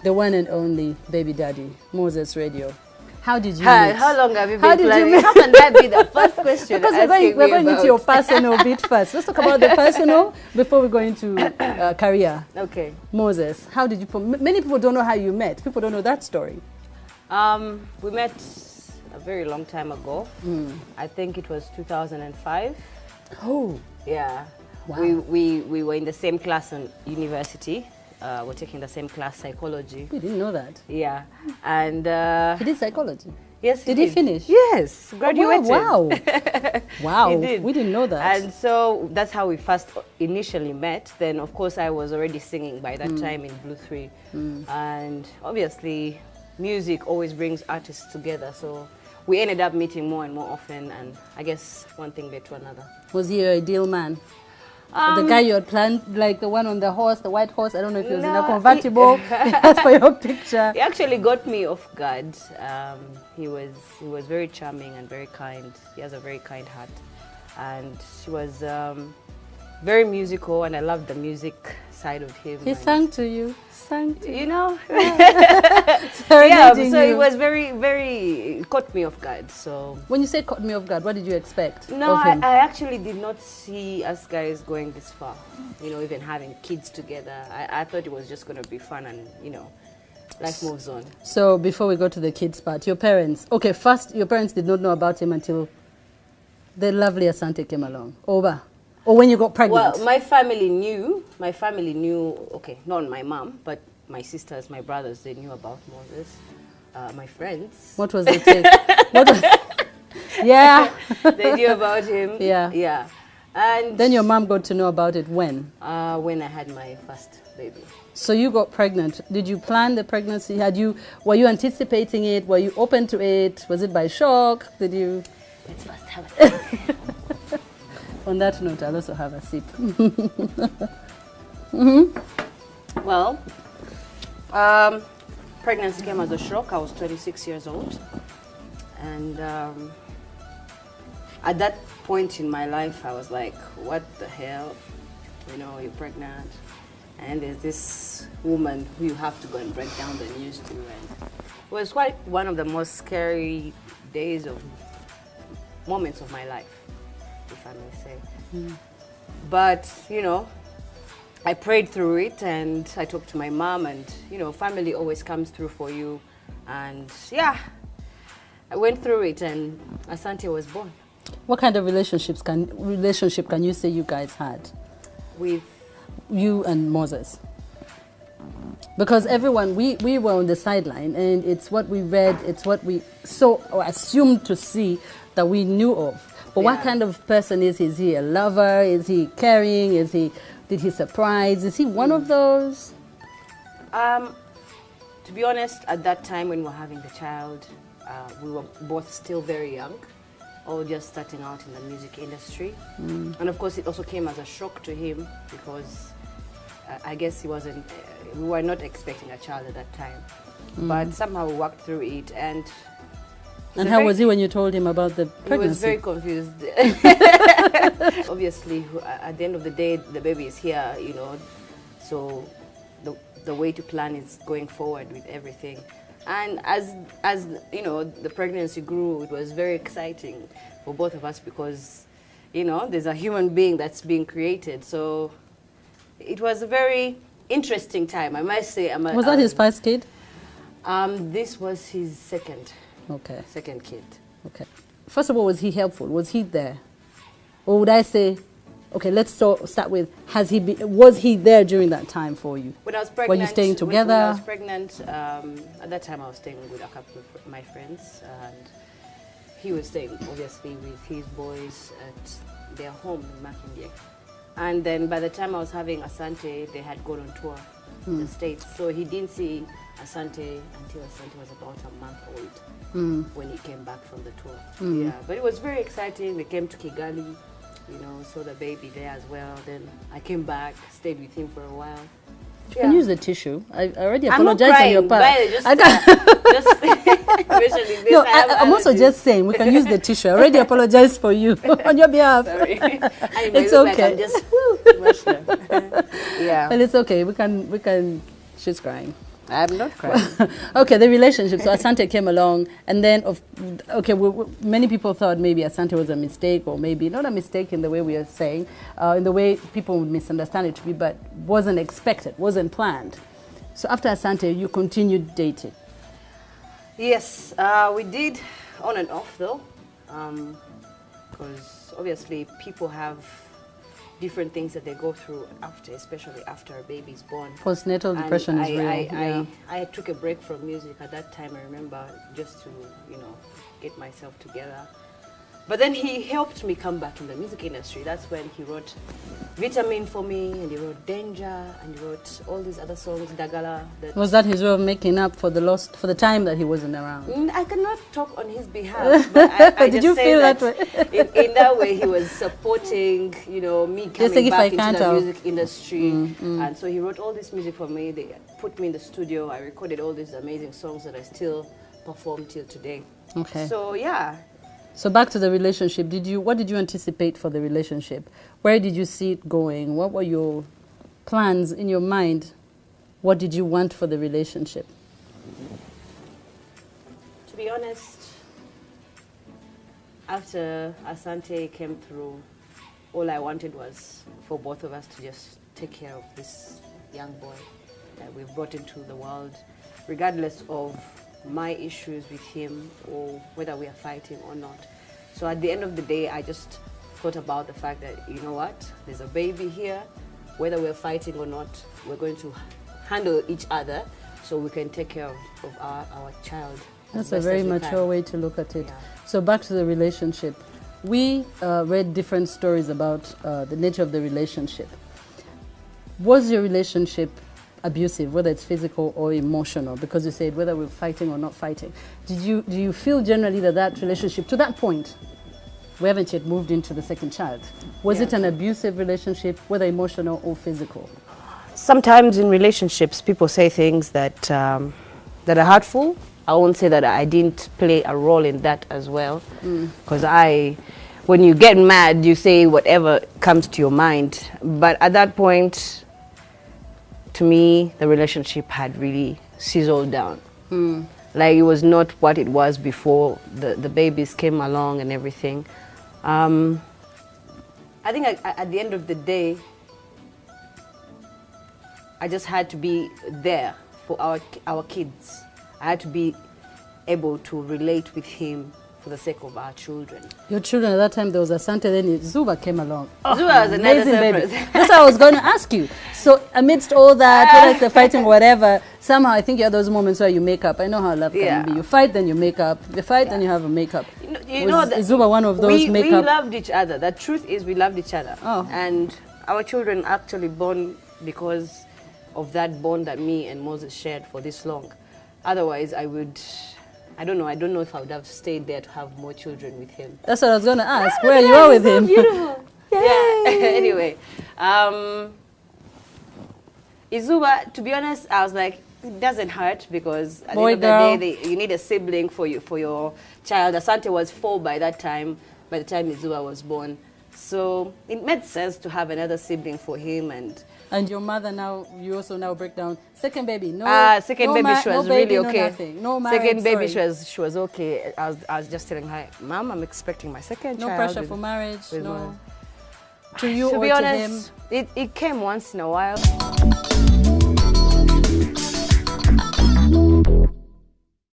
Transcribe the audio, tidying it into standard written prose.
the one and only baby daddy, Moses Radio. How did you meet? How long have you How been did you planning? meet? How can that be the first question? Because we're going into your personal bit first. Let's talk about the personal before we go into career. Okay. Moses, how did you... Many people don't know how you met. People don't know that story. We met a very long time ago. I think it was 2005. Oh. Yeah. Wow. We were in the same class in university. We're taking the same class, psychology. We didn't know that. Yeah. And he did psychology? Yes, did he finish? Yes, graduated. Oh, wow. Wow. He did. We didn't know that. And so that's how we first initially met. Then, of course, I was already singing by that time in Blue 3. And obviously, music always brings artists together. So we ended up meeting more and more often. And I guess one thing led to another. Was he your ideal man? The guy you had planned, like the one on the horse, the white horse, I don't know if he was in a convertible. That's for your picture. He actually got me off guard. He was very charming and very kind. He has a very kind heart. And he was very musical, and I loved the music side of him. He sang to you. Sang to you. You know? Yeah, so it was it caught me off guard. So when you say caught me off guard, what did you expect? No, of him? I actually did not see us guys going this far. You know, even having kids together. I thought it was just going to be fun and, you know, life moves on. So before we go to the kids part, your parents, okay, first your parents did not know about him until the lovely Asante came along. Or when you got pregnant? Well, my family knew, okay, not my mom, but my sisters, my brothers, they knew about Moses. My friends. What was the take? Yeah. They knew about him. Yeah. Yeah. And then your mom got to know about it when? When I had my first baby. So you got pregnant. Did you plan the pregnancy? Were you anticipating it? Were you open to it? Was it by shock? Did you? Let's first have a On that note, I'll also have a sip. Well, pregnancy came as a shock. I was 26 years old. And at that point in my life, I was like, what the hell? You know, you're pregnant. And there's this woman who you have to go and break down the news to. And it was quite one of the most scary moments of my life, if I may say. But, you know, I prayed through it and I talked to my mom, and, you know, family always comes through for you. And yeah, I went through it and Asante was born. What kind of relationship can you say you guys had? With you and Moses? Because everyone, we were on the sideline, and it's what we read, it's what we saw or assumed to see that we knew of. But what kind of person is he? Is he a lover? Is he caring? Did he surprise? Is he one of those? To be honest, at that time when we were having the child, we were both still very young, all just starting out in the music industry. And of course, it also came as a shock to him because I guess we were not expecting a child at that time. But somehow we worked through it. And how was he when you told him about the pregnancy? He was very confused. Obviously, at the end of the day, the baby is here, you know, so the way to plan is going forward with everything. And as you know, the pregnancy grew, it was very exciting for both of us because, you know, there's a human being that's being created. So it was a very interesting time, I must say. Was that his first kid? This was his second. Okay. Second kid. Okay. First of all, was he helpful? Was he there? Or would I say, okay, let's start with, was he there during that time for you? When I was pregnant. Were you staying together? When I was pregnant, at that time I was staying with a couple of my friends, and he was staying obviously with his boys at their home in Makindye. And then by the time I was having Asante, they had gone on tour in the States. So he didn't see Asante until Asante was about a month old when he came back from the tour. Yeah, but it was very exciting. We came to Kigali, you know, saw the baby there as well. Then I came back, stayed with him for a while. You can use the tissue. I already apologize on your part. I'm also just saying we can use the tissue. I already apologize for you on your behalf. Sorry. It's okay. Like I'm just yeah. But it's okay. We can. She's crying. I'm not crying. Okay, the relationship. So Asante came along, and then many people thought maybe Asante was a mistake, or maybe not a mistake in the way we are saying, in the way people would misunderstand it to be, but wasn't expected, wasn't planned. So after Asante, you continued dating. Yes, we did on and off though, because obviously people have different things that they go through after, especially after a baby is born. Postnatal depression is real. I took a break from music at that time, I remember, just to, get myself together. But then he helped me come back in the music industry. That's when he wrote Vitamin for me, and he wrote Danger, and he wrote all these other songs, Dagala. Was that his way of making up for the time that he wasn't around? I cannot talk on his behalf, but I Did just you say feel that way? in that way he was supporting, me coming back into the music industry. And so he wrote all this music for me. They put me in the studio. I recorded all these amazing songs that I still perform till today. Okay. So yeah. So back to the relationship. What did you anticipate for the relationship? Where did you see it going? What were your plans in your mind? What did you want for the relationship? To be honest, after Asante came through, all I wanted was for both of us to just take care of this young boy that we've brought into the world, regardless of my issues with him or whether we are fighting or not. So at the end of the day, I just thought about the fact that, you know what, there's a baby here, whether we're fighting or not, we're going to handle each other so we can take care of our child. That's a very mature way to look at it. Yeah. So back to the relationship. We read different stories about the nature of the relationship. Was your relationship abusive, whether it's physical or emotional? Because you said whether we're fighting or not fighting. Do you feel generally that relationship, to that point, we haven't yet moved into the second child, was it an abusive relationship, whether emotional or physical? Sometimes in relationships, people say things that are hurtful. I won't say that I didn't play a role in that as well, because when you get mad, you say whatever comes to your mind. But at that point, to me, the relationship had really sizzled down. Like, it was not what it was before the babies came along and everything. I think at the end of the day, I just had to be there for our kids. I had to be able to relate with him for the sake of our children. Your children, at that time, there was Asante, then Zuba came along. Zuba was another surprise. That's what I was going to ask you. So amidst all that, whether it's the fighting or whatever, somehow I think you have those moments where you make up. I know how love can be. You fight, then you make up. You fight, then you have a makeup. Was Zuba one of those make-up? We loved each other. The truth is we loved each other. And our children actually born because of that bond that me and Moses shared for this long. Otherwise, I don't know if I would have stayed there to have more children with him. That's what I was going to ask. Where you are with so him? Beautiful. Yeah. Anyway, Izuba, to be honest, I was like, it doesn't hurt, because at the end of the day, you need a sibling for your child. Asante was 4 by that time, by the time Izuba was born. So it made sense to have another sibling for him. And your mother now, you also now break down. Second baby, second baby, she was really okay. No marriage, second baby, she was okay. I was just telling her, Mom, I'm expecting my second child. No pressure for marriage, no. To you to or be honest, to him? It came once in a while.